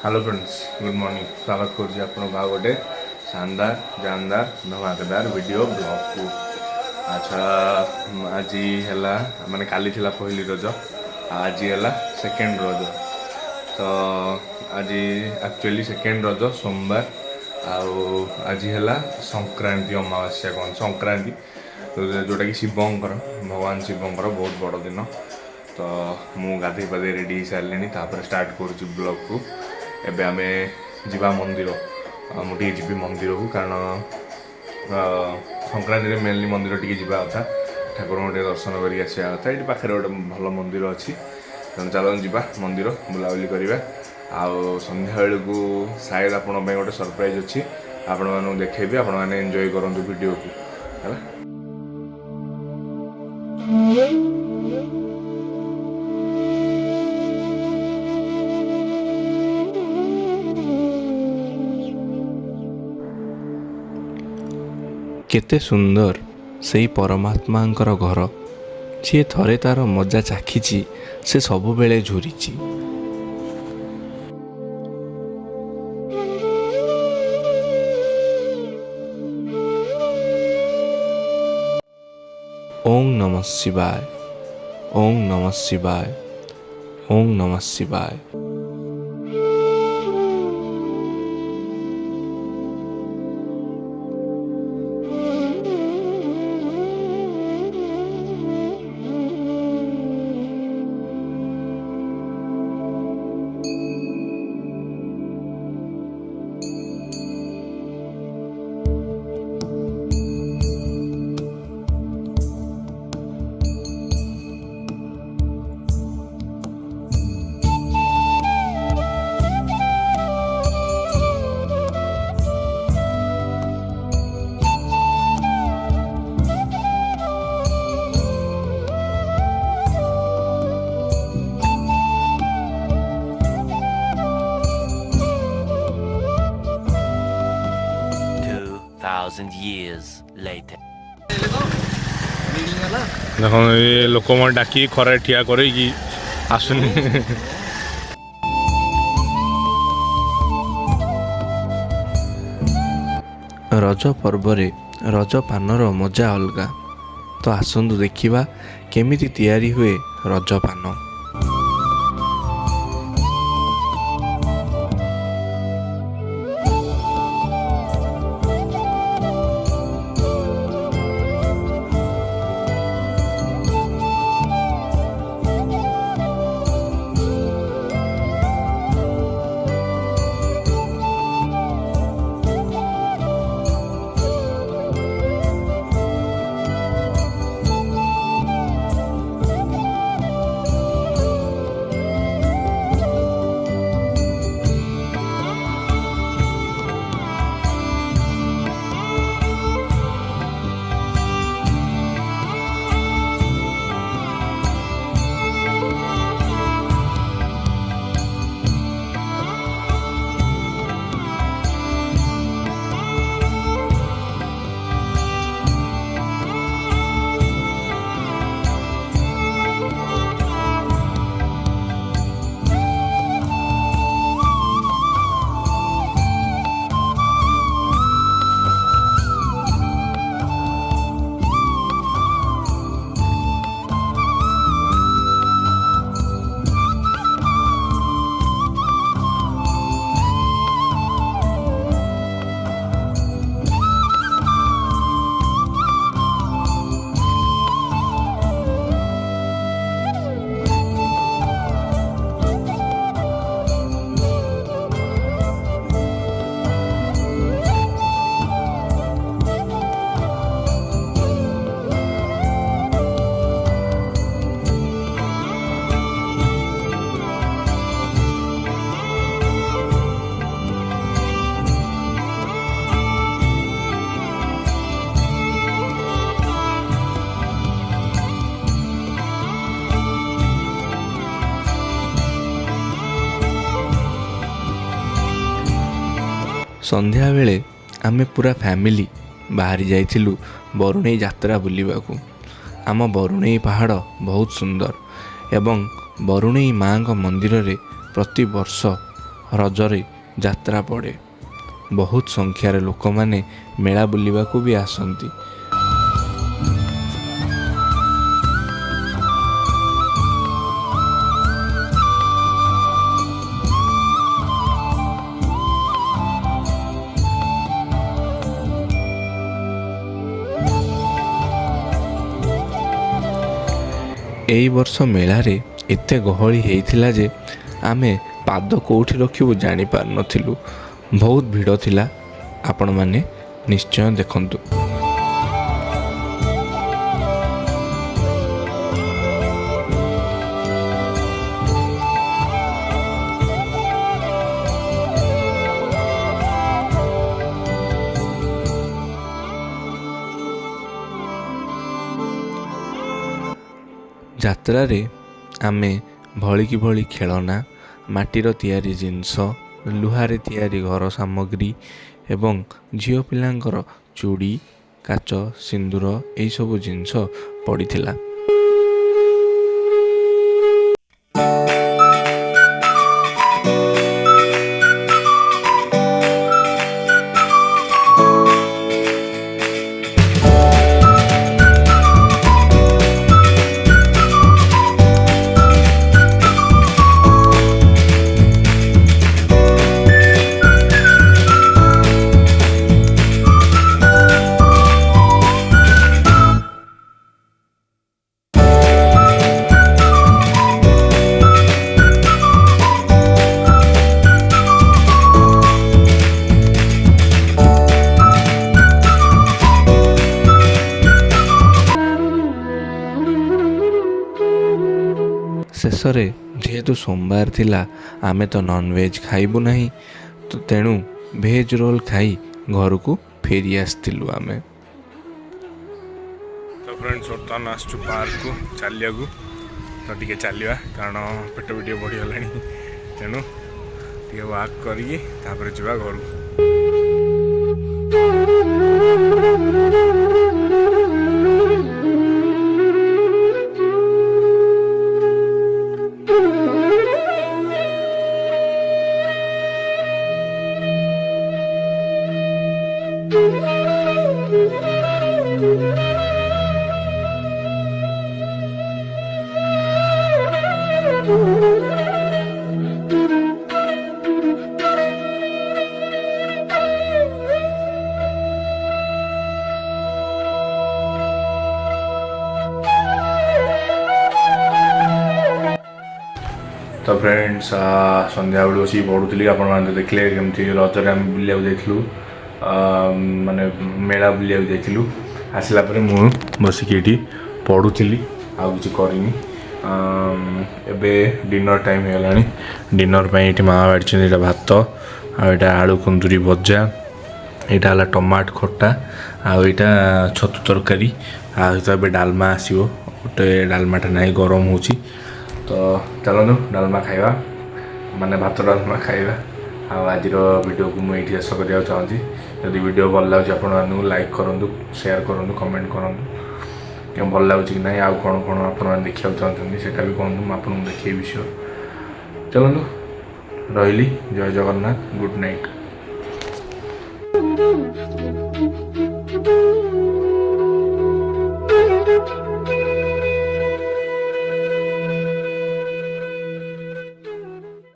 Hello friends, good morning. स्वागत करुँच आप गोटे शानदार जानदार धमाकेदार वीडियो ब्लॉग को। अच्छा, आज है माने काली थिला पहली रज, आज है सेकेंड रज। तो आज एक्चुअली सेकेंड रज सोमवार, आज है संक्रांति अमावास्या कौन संक्रांति जोटा कि शिवंकर भगवान शिवंकर बहुत बड़ दिन। तो मु गाधे पाधे रेडी सारे तापर स्टार्ट करुँच ब्लॉग को। एबे आमे जीवा मंदिर, मुझे जी मंदिर को कारण संक्रांति मेनली मंदिर टी जा कथा, ठाकुर टे दर्शन करके आसा कथा। ये पाखे गोटे भल मंदिर अच्छी, तेणु चलो जा मंदिर बुलाबुली करवा। आउ संध्या बेलू को शायद आपण गोटे सरप्राइज अच्छी, आपण मानू देखेबी, आपण मैंने एंजॉय करूँ वीडियो को है। केते सुंदर सेई परमात्मांकर घर, जी थरे तार मजा चाखिची से सबु बेले झुरीची। ओम नमः शिवाय, ओम नमः शिवाय, ओम नमः शिवाय। Years later. देख ये लोक मैं डाकी खरा ठिया कर आसुनी। रज पर्वरे रज पानर मजा अलगा। तो आसंतु देखिबा केमिति तैयारी हुए रज पान। संध्या बेले आमे पूरा फैमिली बाहरी जाइथिलु बरुणेई यात्रा बुलिबाकू। आम बरुणेई पहाड़ बहुत सुंदर एवं बरुणेई माँ मंदिर रे प्रति वर्ष ରଜରେ ଯାତ୍ରା ପଡ଼େ। ବହୁତ ସଂଖ୍ୟାରେ ଲୋକମାନେ ମେଳା ବୁଲିବାକୁ ବି ଆସନ୍ତି। ଏଇ ବର୍ଷ ମେଳାରେ ଏତେ ଗହଳି ହେଇଥିଲା ଯେ ଆମେ ପାଦ କେଉଁଠି ରଖିବୁ ଜାଣିପାରୁନଥିଲୁ। ବହୁତ ଭିଡ଼ ଥିଲା। ଆପଣମାନେ ନିଶ୍ଚୟ ଦେଖନ୍ତୁ। ଯାତ୍ରାରେ ଆମେ ଭଳିକି ଭଳି ଖେଳନା, ମାଟିର ତିଆରି ଜିନିଷ, ଲୁହାରେ ତିଆରି ଘର ସାମଗ୍ରୀ ଏବଂ ଝିଅ ପିଲାଙ୍କର ଚୁଡ଼ି, କାଚ, ସିନ୍ଦୁର ଏଇସବୁ ଜିନିଷ ପଡ଼ିଥିଲା। ଶେଷରେ ଯେହେତୁ ସୋମବାର ଥିଲା, ଆମେ ତ ନନଭେଜ୍ ଖାଇବୁ ନାହିଁ, ତେଣୁ ଭେଜ୍ ରୋଲ୍ ଖାଇ ଘରକୁ ଫେରି ଆସିଥିଲୁ ଆମେ। ତ ଫ୍ରେଣ୍ଡସ୍ ବର୍ତ୍ତମାନ ଆସୁଛୁ ପାର୍କକୁ ଚାଲିବାକୁ। ତ ଟିକେ ଚାଲିବା, କାରଣ ପେଟ ବି ଟିକେ ବଢ଼ିଗଲାଣି, ତେଣୁ ଟିକେ ୱାକ୍ କରିକି ତାପରେ ଯିବା ଘରକୁ। तो फ्रेंड्स संध्या बेलू बस पढ़ुली आपने देखले केमती रजरे आम बुलाक जाइलु माने मेला बुलाक जाइलु आसला मु बसिक ये पढ़ुली आउ कि करनी एबे डिनर टाइम होगा डिनर ये माँ बाड़ी भात आटा आलू कुंदुरी भजा यहाँ है टमाट खटा आईटा छतु तरकारी आबे डालमा आसो गोटे डालमाटा ना गरम हो तो चलू डालमा खाइबा माने भात डालमा खाइबा आज वीडियो को मुझे शेष करने चाहूँगी जदि वीडियो भल लगे आप लाइक करूँ शेयर करूँ कमेंट करूँ कि भल लगे कि ना आउ कौन कौन आप देखा चाहते से भी कहूँ मुझे देखी श्योर चलू रही जय जगन्नाथ गुड नाइट।